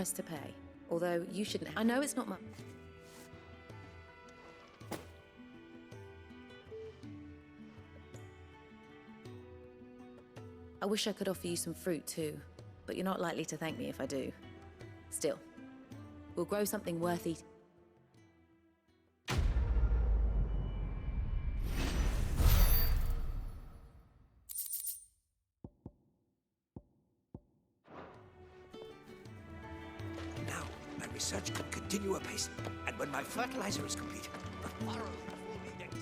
price to pay. Although you shouldn't. I know it's not much. I wish I could offer you some fruit too, but you're not likely to thank me if I do. Still, we'll grow something worth eating. Now, my research can continue apace, and when my fertilizer is complete, the furrows will be next.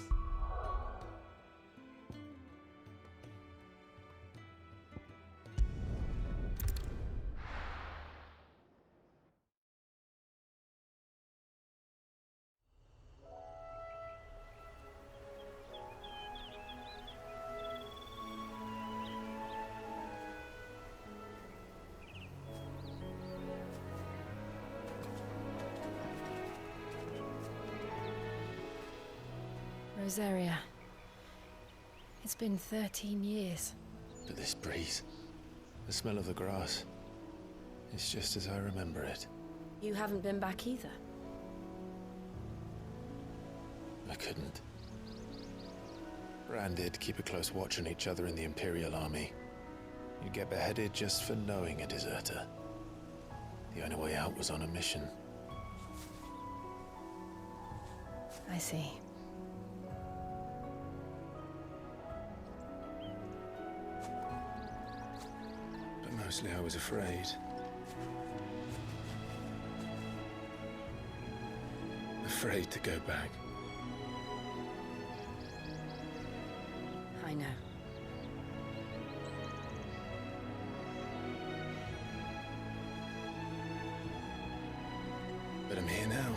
Rosaria. It's been 13 years. But this breeze, the smell of the grass, it's just as I remember it. You haven't been back either. I couldn't. Bran did keep a close watch on each other in the Imperial Army. You'd get beheaded just for knowing a deserter. The only way out was on a mission. I see. But mostly I was afraid. Afraid to go back. I know. But I'm here now.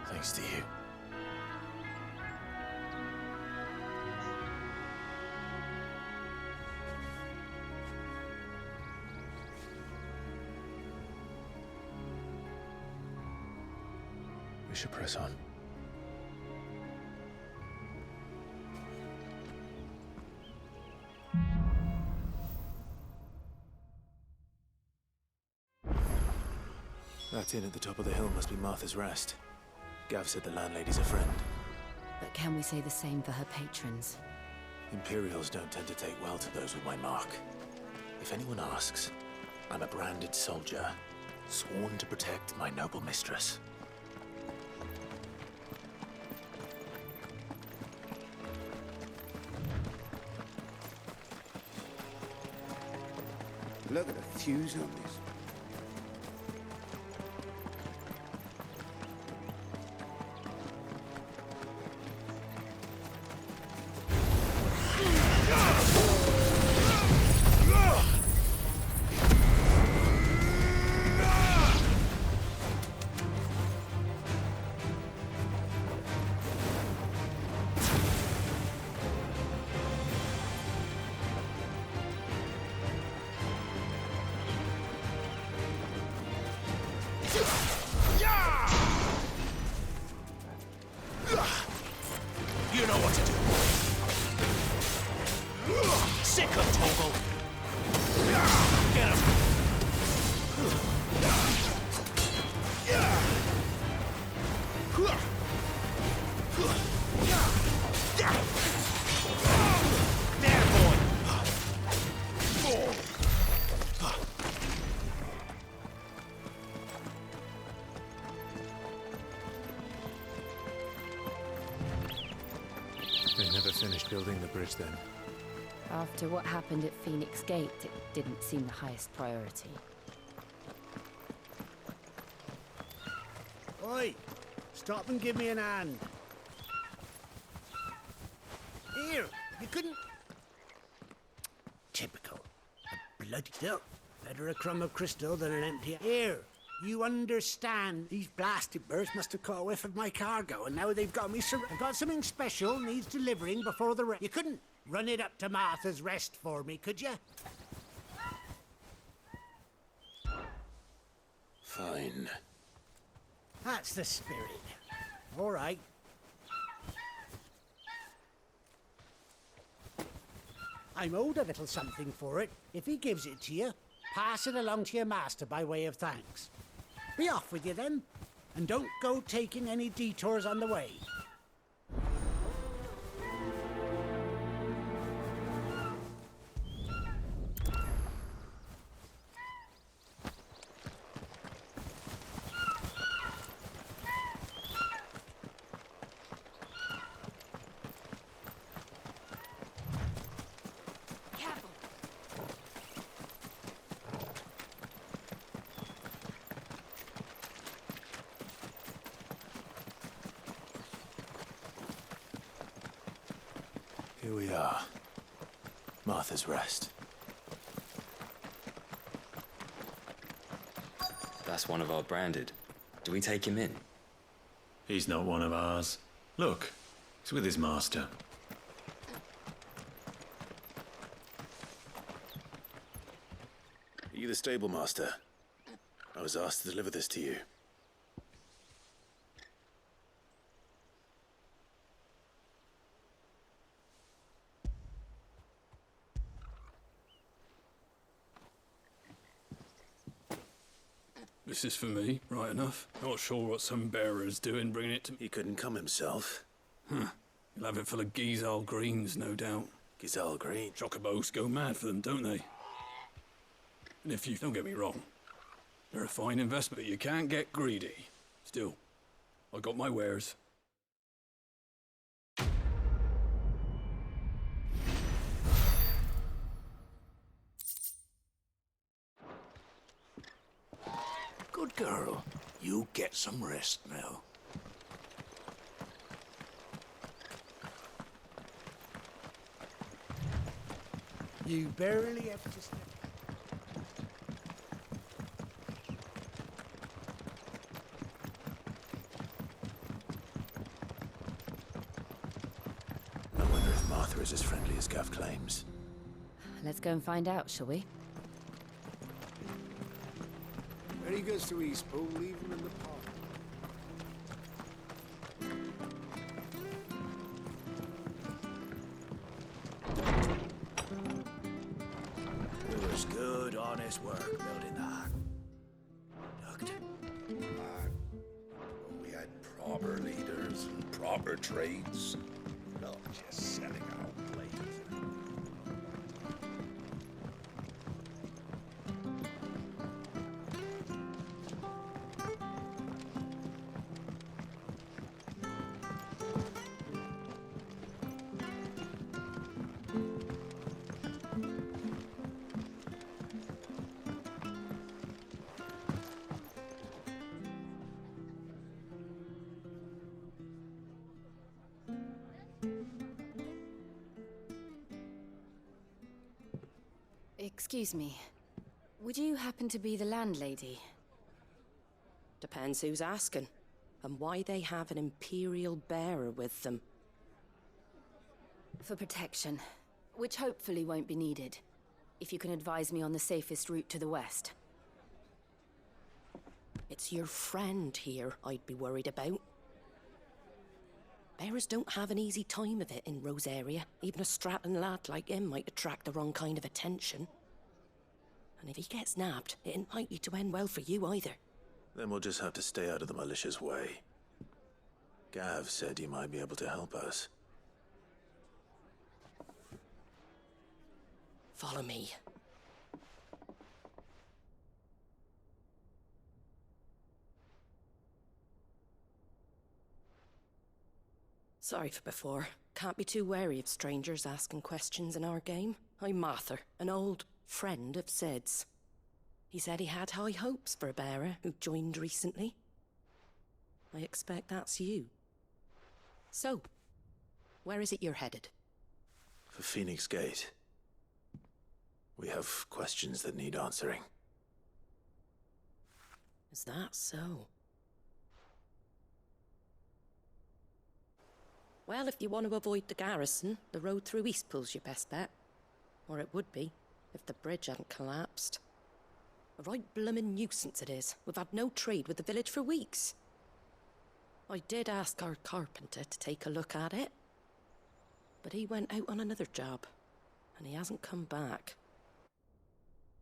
Thanks to you. We should press on. That inn at the top of the hill must be Martha's Rest. Gav said the landlady's a friend. But can we say the same for her patrons? Imperials don't tend to take well to those with my mark. If anyone asks, I'm a branded soldier, sworn to protect my noble mistress. Look at the fuse on this. You know what to do. Sick of Togo. Get him. There, boy. They never finished building the bridge then. After what happened at Phoenix Gate, it didn't seem the highest priority. Oi! Stop and give me an hand. Here, you couldn't... Typical. A bloody still. Better a crumb of crystal than an empty... Here, you understand. These blasted birds must have caught a whiff of my cargo, and now they've got me I've got something special needs delivering before the... You couldn't run it up to Martha's Rest for me, could you? Fine. That's the spirit. All right. I'm owed a little something for it. If he gives it to you, pass it along to your master by way of thanks. Be off with you then, and don't go taking any detours on the way. Here we are. Martha's Rest. That's one of our branded. Do we take him in? He's not one of ours. Look, he's with his master. Are you the stable master? I was asked to deliver this to you. This is for me, right enough. Not sure what some bearer's doing bringing it to me. He couldn't come himself. You'll have it full of Gizal greens, no doubt. Gizal Green. Chocobos go mad for them, don't they? And if you don't get me wrong, they're a fine investment, but you can't get greedy. Still, I got my wares. Good girl. You get some rest now. You barely have to step. I wonder if Martha is as friendly as Gav claims. Let's go and find out, shall we? When he goes to Eastpool, leave him in the park. It was good, honest work building that. Looked. We had proper leaders and proper trades, not just selling out places. Excuse me. Would you happen to be the landlady? Depends who's asking, and why they have an Imperial bearer with them. For protection, which hopefully won't be needed. If you can advise me on the safest route to the west. It's your friend here I'd be worried about. Bearers don't have an easy time of it in Rosaria. Even a strapping lad like him might attract the wrong kind of attention. And if he gets nabbed, it ain't likely to end well for you either. Then we'll just have to stay out of the malicious way. Gav said you might be able to help us. Follow me. Sorry for before. Can't be too wary of strangers asking questions in our game. I'm Martha, an old friend of Sid's. He said he had high hopes for a bearer who joined recently. I expect that's you. So, where is it you're headed? For Phoenix Gate. We have questions that need answering. Is that so? Well, if you want to avoid the garrison, the road through Eastpool's your best bet. Or it would be, if the bridge hadn't collapsed. A right bloomin' nuisance it is. We've had no trade with the village for weeks. I did ask our carpenter to take a look at it, but he went out on another job, and he hasn't come back.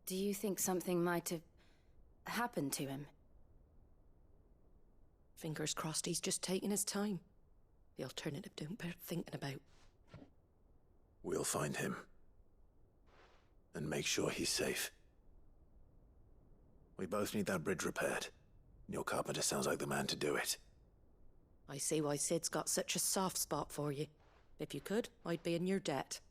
Do you think something might have happened to him? Fingers crossed he's just taking his time. The alternative don't bear thinking about. We'll find him. And make sure he's safe. We both need that bridge repaired. Your carpenter sounds like the man to do it. I see why Sid's got such a soft spot for you. If you could, I'd be in your debt.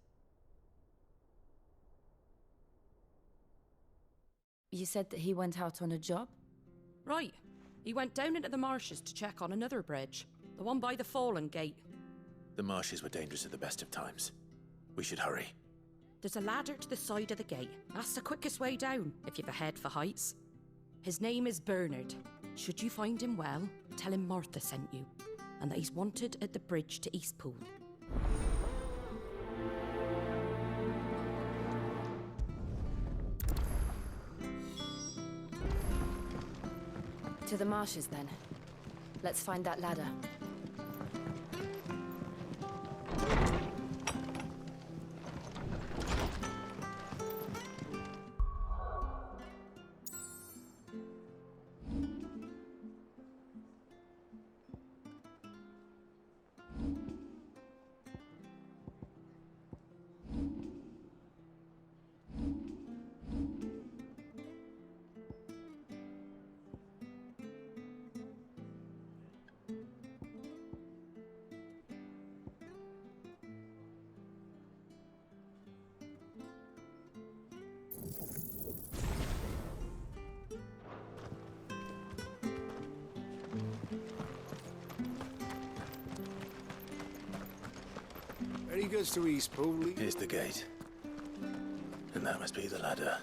You said that he went out on a job? Right. He went down into the marshes to check on another bridge. The one by the Fallen Gate. The marshes were dangerous at the best of times. We should hurry. There's a ladder to the side of the gate. That's the quickest way down, if you've a head for heights. His name is Bernard. Should you find him well, tell him Martha sent you, and that he's wanted at the bridge to Eastpool. To the marshes, then. Let's find that ladder. Very good to Eastpool. Here's the gate. And that must be the ladder.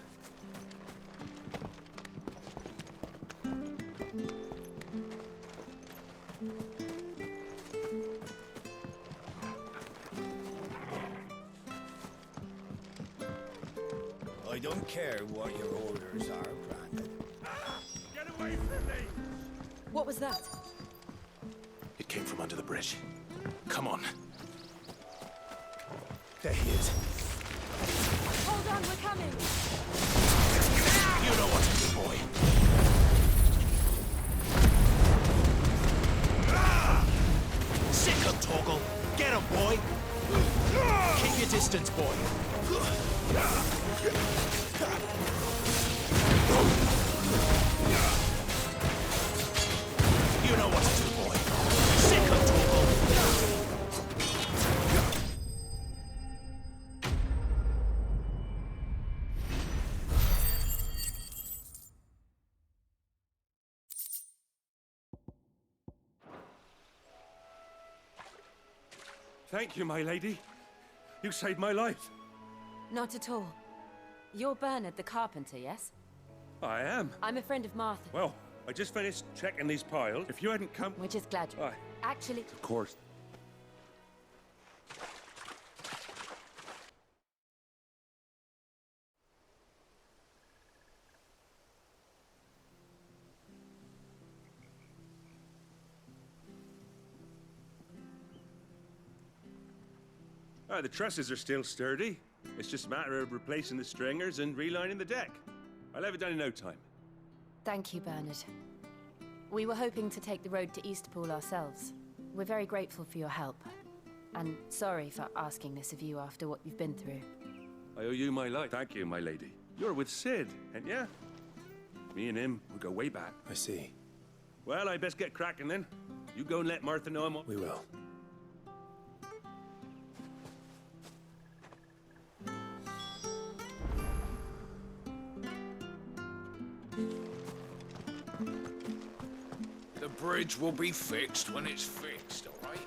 I don't care what your orders are, Brandon. Get away from me! What was that? It came from under the bridge. Come on. There he is. Hold on, we're coming! You know what to do, boy. Sick him, Torgal. Get him, boy. Keep your distance, boy. You know what to do, boy. Sick him, Torgal. Thank you, my lady. You saved my life. Not at all. You're Bernard the carpenter, yes? I am. I'm a friend of Martha. Well, I just finished checking these piles. If you hadn't come... We're just glad you... Aye. Actually... Of course. The trusses are still sturdy. It's just a matter of replacing the stringers and relining the deck. I'll have it done in no time. Thank you, Bernard. We were hoping to take the road to Eastpool ourselves. We're very grateful for your help. And sorry for asking this of you after what you've been through. I owe you my life. Thank you, my lady. You're with Sid, ain't ya? Me and him, we go way back. I see. Well, I best get cracking then. You go and let Martha know I'm on. We will. The bridge will be fixed when it's fixed, all right?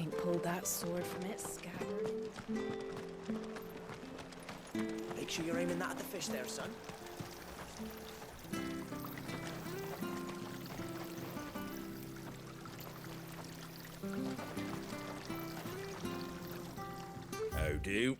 ain't pulled that sword from its scabbard. Make sure you're aiming that at the fish there, son. How do?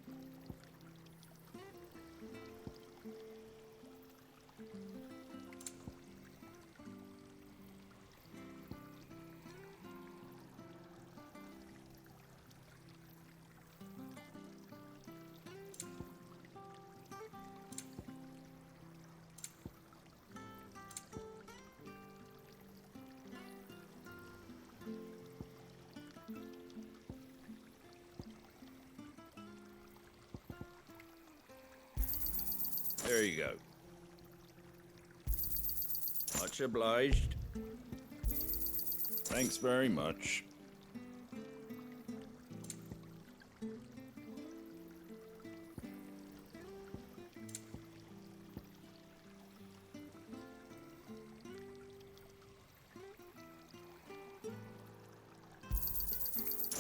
There you go. Much obliged. Thanks very much.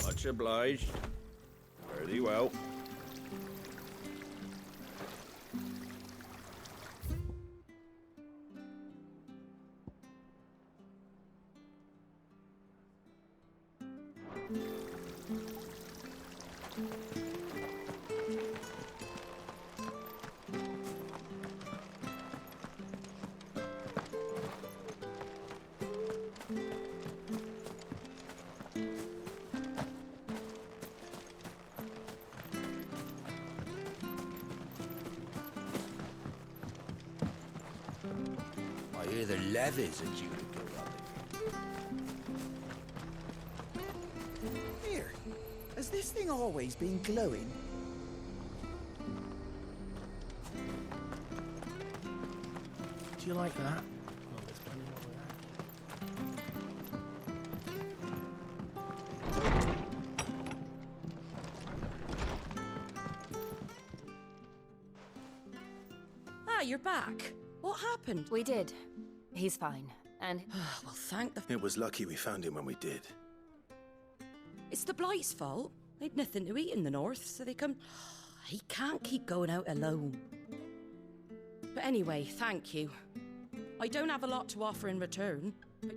Much obliged. Very well. I hear the levies are due to go up again. Here, has this thing always been glowing? Do you like that? Ah, you're back. What happened? We did. He's fine. And Well, thank the... It was lucky we found him when we did. It's the Blight's fault. They'd nothing to eat in the north, so they come... He can't keep going out alone. But anyway, thank you. I don't have a lot to offer in return. But...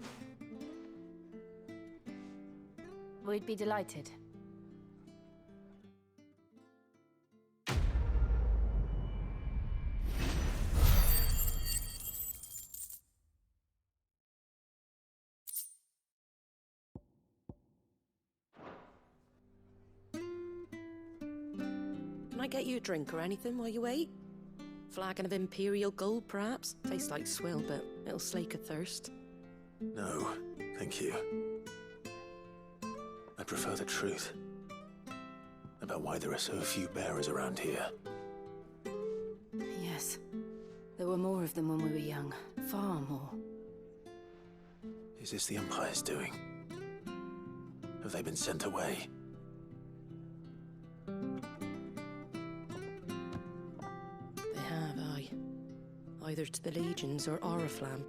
we'd be delighted. Can I get you a drink or anything while you wait? Flagon of Imperial Gold, perhaps? Tastes like swill, but it'll slake a thirst. No, thank you. I prefer the truth. About why there are so few bearers around here. Yes. There were more of them when we were young. Far more. Is this the Empire's doing? Have they been sent away? They have, aye. Either to the Legions or Oriflamme.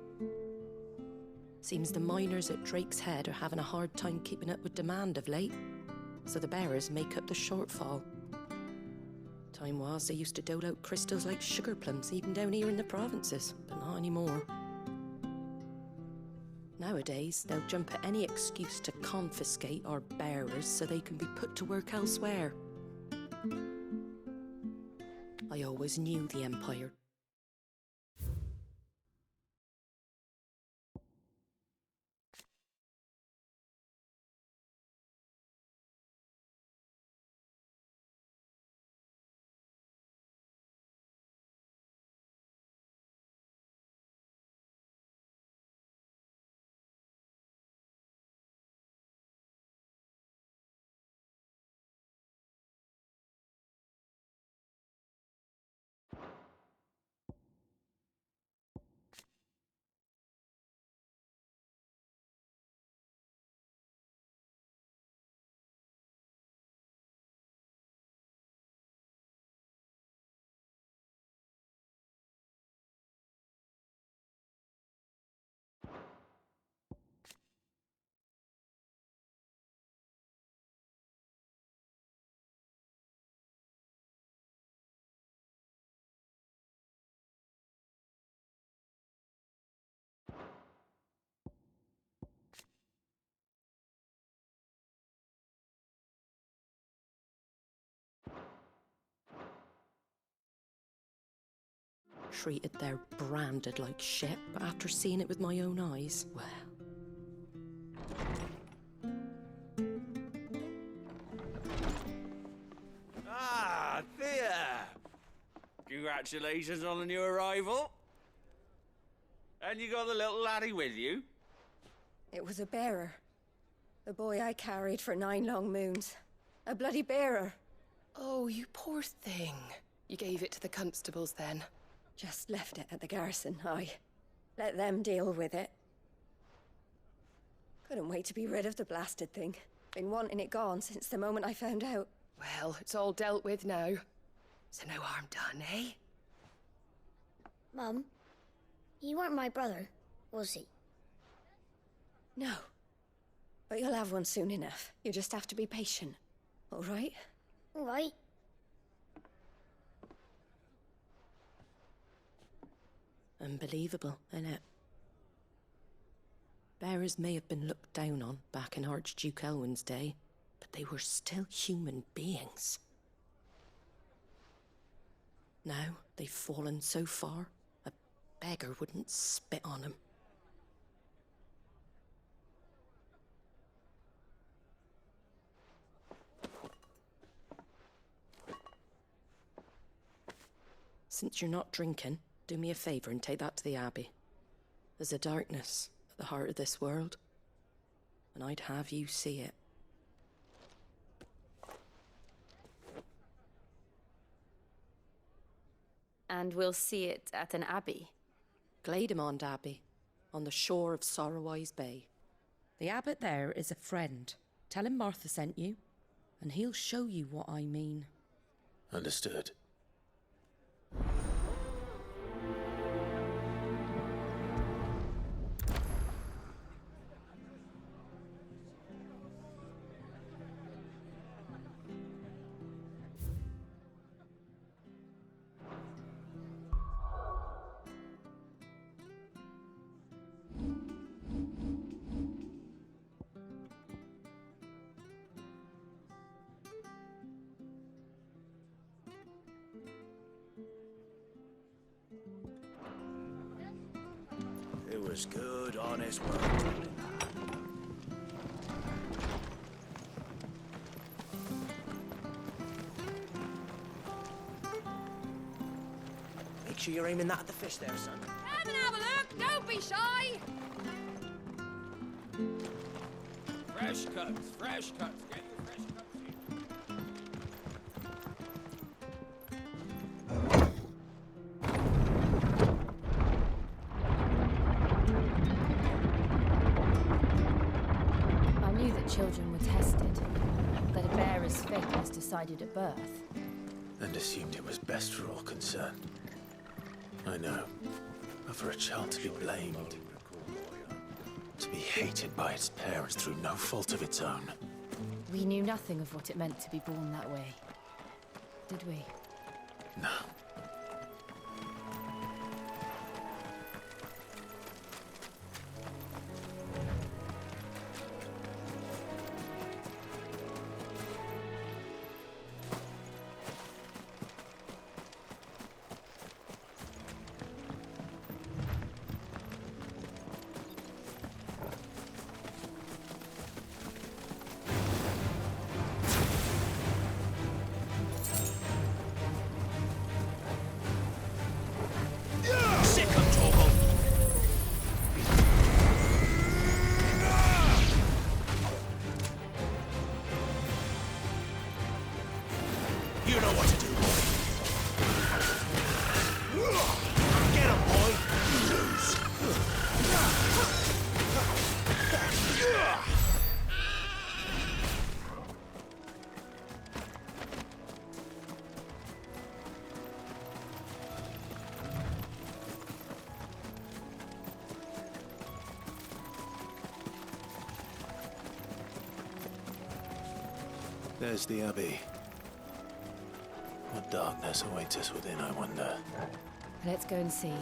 Seems the miners at Drake's Head are having a hard time keeping up with demand of late, so the bearers make up the shortfall. Time was, they used to dole out crystals like sugar plums even down here in the provinces, but not anymore. Nowadays, they'll jump at any excuse to confiscate our bearers so they can be put to work elsewhere. I always knew the Empire. Treated there branded like shit, but after seeing it with my own eyes, well... Ah, Thea! Congratulations on the new arrival. And you got the little laddie with you? It was a bearer. The boy I carried for 9 long moons. A bloody bearer. Oh, you poor thing. You gave it to the constables then? Just left it at the garrison, aye. Let them deal with it. Couldn't wait to be rid of the blasted thing. Been wanting it gone since the moment I found out. Well, it's all dealt with now. So no harm done, eh? Mum, you weren't my brother, was he? No. But you'll have one soon enough. You just have to be patient. All right? All right. Unbelievable, innit? Bearers may have been looked down on back in Archduke Elwin's day, but they were still human beings. Now they've fallen so far, a beggar wouldn't spit on them. Since you're not drinking, do me a favour and take that to the Abbey. There's a darkness at the heart of this world, and I'd have you see it. And we'll see it at an abbey? Glademond Abbey, on the shore of Sorrowwise Bay. The abbot there is a friend. Tell him Martha sent you, and he'll show you what I mean. Understood. It was good, honest work. Make sure you're aiming that at the fish there, son. Come and have a look! Don't be shy! Fresh cuts, fresh cuts. Get your fresh cuts in. I knew that children were tested, that a bearer's fate was decided at birth. And assumed it was best for all concerned. I know. But for a child to be blamed, to be hated by its parents through no fault of its own. We knew nothing of what it meant to be born that way, did we? No. You know what to do, boy. Get him, boy. Lose. There's the Abbey. What darkness awaits us within, I wonder? Let's go and see.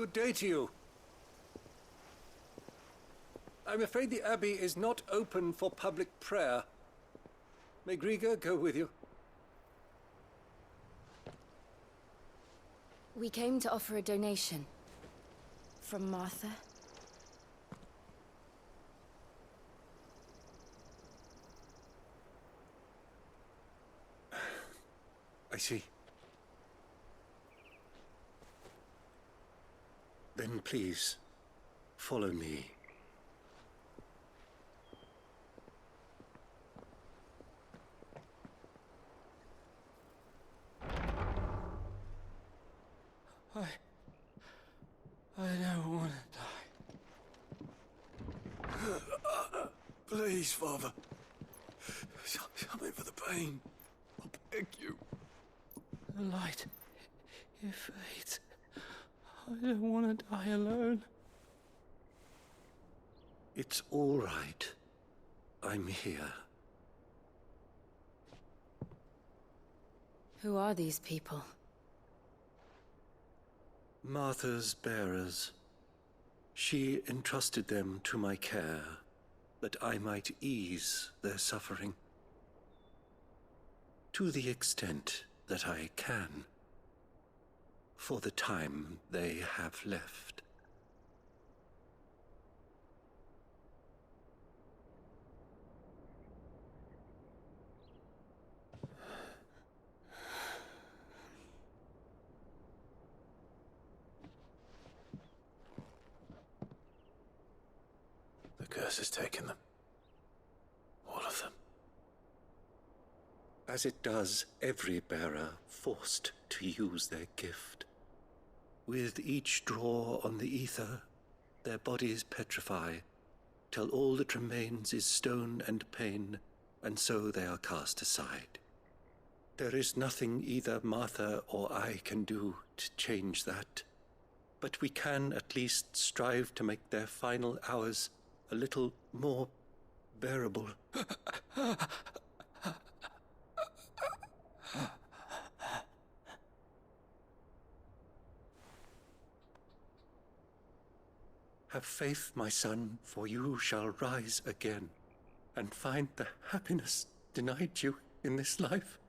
Good day to you. I'm afraid the Abbey is not open for public prayer. May Griga go with you? We came to offer a donation. From Martha. I see. Then please, follow me. I don't want to die. Please, Father. Something for the pain. I beg you. The light, it fades. I don't want to die alone. It's all right. I'm here. Who are these people? Martha's bearers. She entrusted them to my care, that I might ease their suffering. To the extent that I can, for the time they have left. The curse has taken them. All of them. As it does every bearer forced to use their gift. With each draw on the ether, their bodies petrify, till all that remains is stone and pain, and so they are cast aside. There is nothing either Martha or I can do to change that, but we can at least strive to make their final hours a little more bearable. Have faith, my son, for you shall rise again, and find the happiness denied you in this life.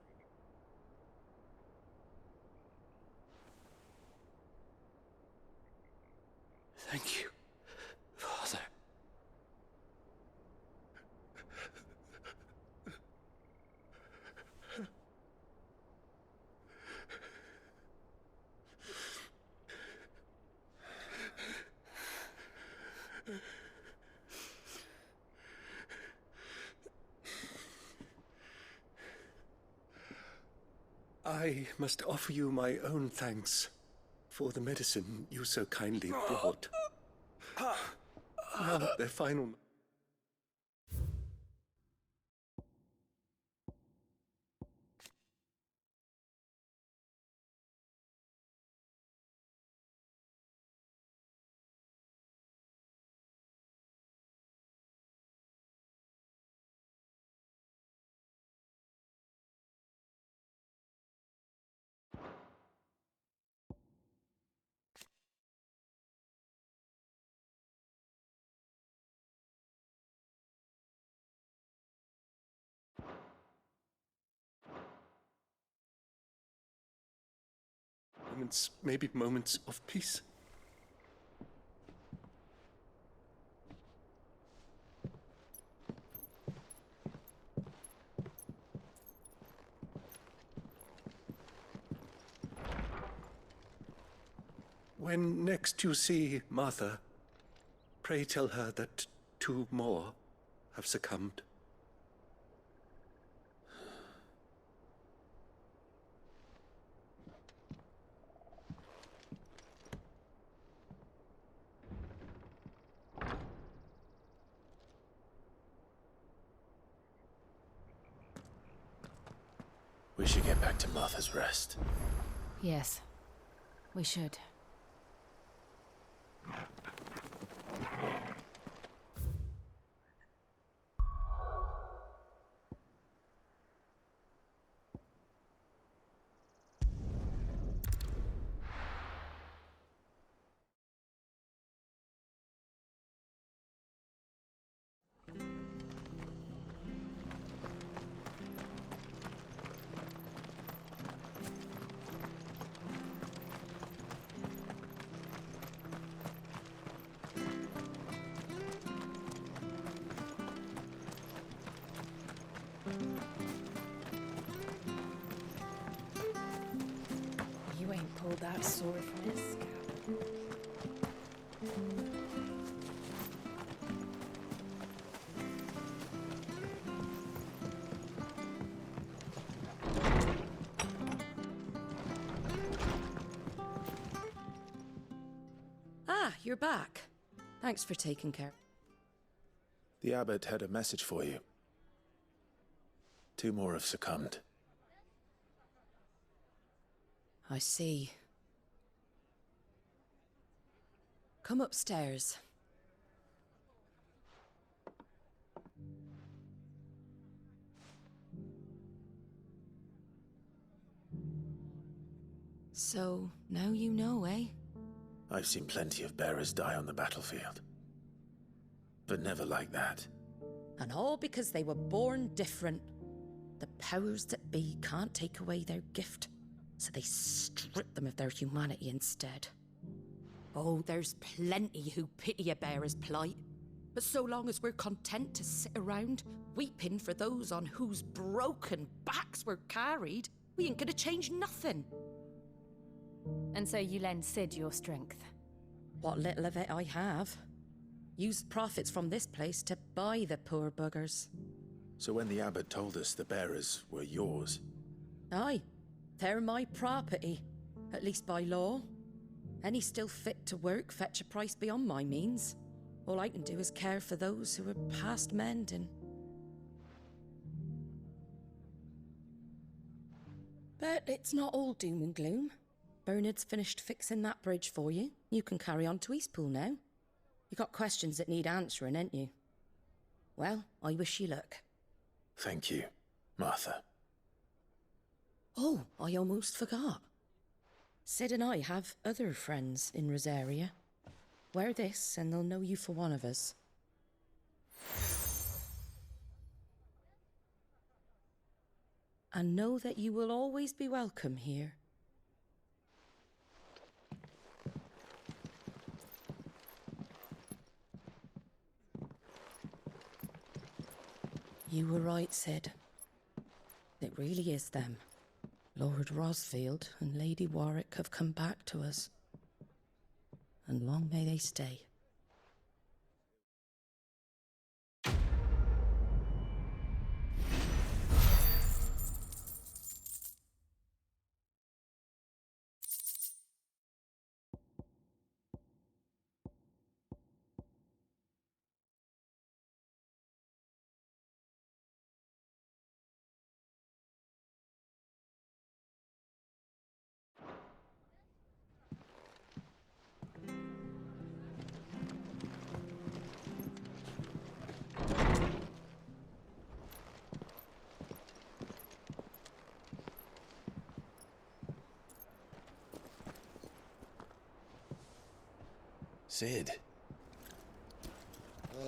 Thank you, Father. I must offer you my own thanks for the medicine you so kindly brought. Now their final... Moments, maybe moments of peace. When next you see Martha, pray tell her that 2 more have succumbed. We should get back to Martha's Rest. Yes, we should. sore from his scab. Ah, you're back. Thanks for taking care. The abbot had a message for you. 2 more have succumbed. I see. Come upstairs. So, now you know, eh? I've seen plenty of bearers die on the battlefield. But never like that. And all because they were born different. The powers that be can't take away their gift, so they strip them of their humanity instead. Oh, there's plenty who pity a bearer's plight. But so long as we're content to sit around, weeping for those on whose broken backs we're carried, we ain't gonna change nothing. And so you lend Sid your strength? What little of it I have. Used profits from this place to buy the poor buggers. So when the abbot told us the bearers were yours... Aye, they're my property, at least by law. Any still fit to work fetch a price beyond my means. All I can do is care for those who are past mending. But it's not all doom and gloom. Bernard's finished fixing that bridge for you. You can carry on to Eastpool now. You got questions that need answering, ain't you? Well, I wish you luck. Thank you, Martha. Oh, I almost forgot. Sid and I have other friends in Rosaria. Wear this and they'll know you for one of us. And know that you will always be welcome here. You were right, Sid. It really is them. Lord Rosfield and Lady Warwick have come back to us. And long may they stay. Sid.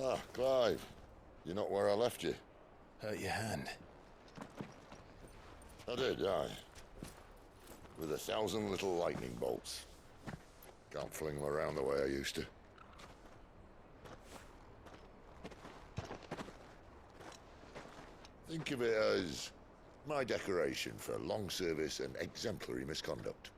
Ah, Clive. You're not where I left you. Hurt your hand. I did, aye. With 1,000 little lightning bolts. Can't fling them around the way I used to. Think of it as my decoration for long service and exemplary misconduct.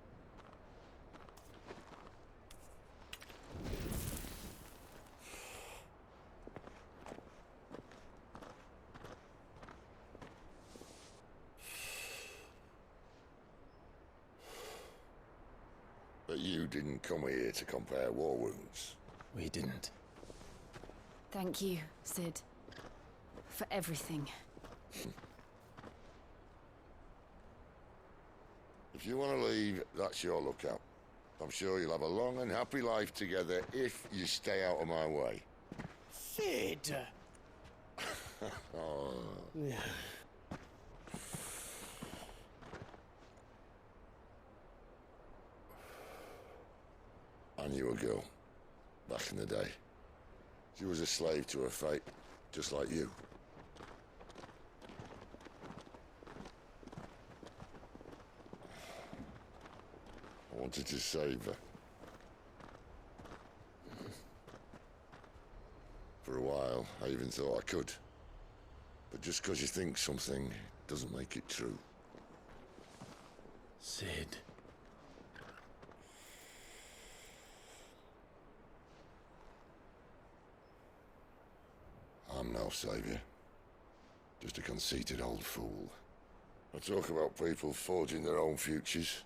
But you didn't come here to compare war wounds. We didn't. Thank you, Sid. For everything. If you want to leave, that's your lookout. I'm sure you'll have a long and happy life together if you stay out of my way. Sid! Oh. I knew a girl, back in the day. She was a slave to her fate, just like you. I wanted to save her. For a while, I even thought I could. But just because you think something doesn't make it true. Sid. man, no savior. Just a conceited old fool. I talk about people forging their own futures.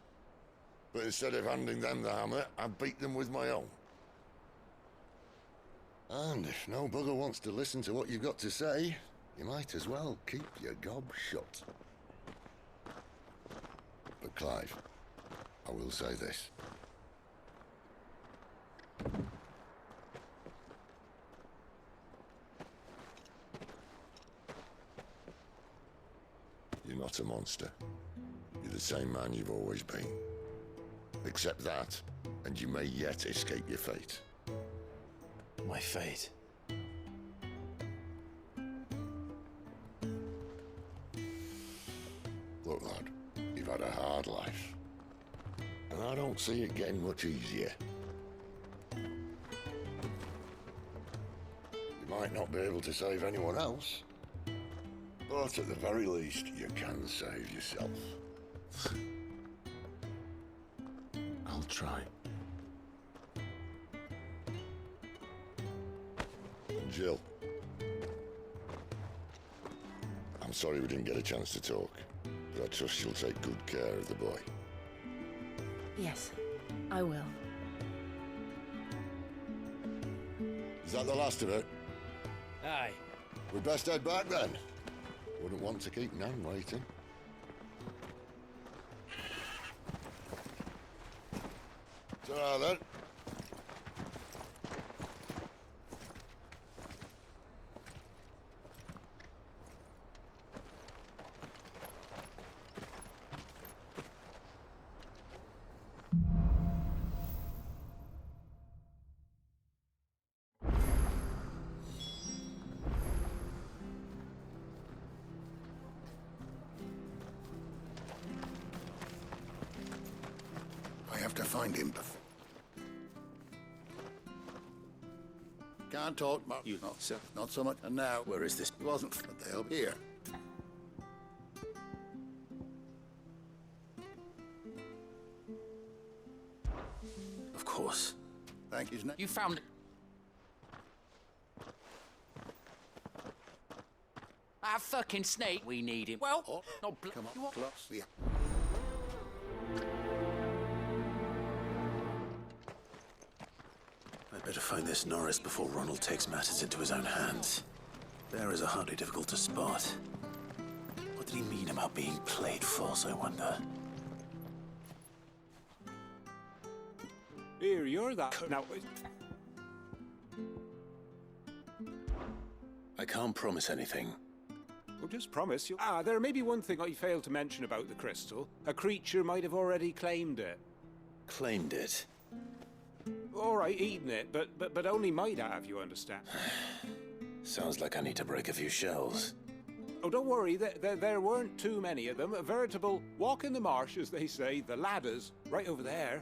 But instead of handing them the hammer, I beat them with my own. And if no bugger wants to listen to what you've got to say, you might as well keep your gob shut. But Clive, I will say this. You're not a monster. You're the same man you've always been. Accept that, and you may yet escape your fate. My fate? Look, lad, you've had a hard life. And I don't see it getting much easier. You might not be able to save anyone else, but at the very least, you can save yourself. I'll try. And Jill, I'm sorry we didn't get a chance to talk, but I trust you'll take good care of the boy. Yes, I will. Is that the last of it? Aye. We'd best head back then. Wouldn't want to keep Nan waiting. Ta-ra then. I have to find him before. Can't talk much. You not, sir. Not so much. And now, Where is this? he wasn't, but they'll be here. Of course. Thank you. You found it. Our fucking snake. We need him. Well, Oh, no, come you on, want- close. Yeah. I'd better find this Norris before Ronald takes matters into his own hands. Bearers are hardly difficult to spot. What did he mean about being played false, I wonder? Here, you're that. Now, I can't promise anything. well, just promise you. There may be one thing I failed to mention about the crystal. A creature might have already claimed it. Claimed it? All right, eaten it, but only might have, you understand. Sounds like I need to break a few shells. Oh, don't worry, there weren't too many of them. A veritable walk in the marsh, as they say, the ladders, right over there.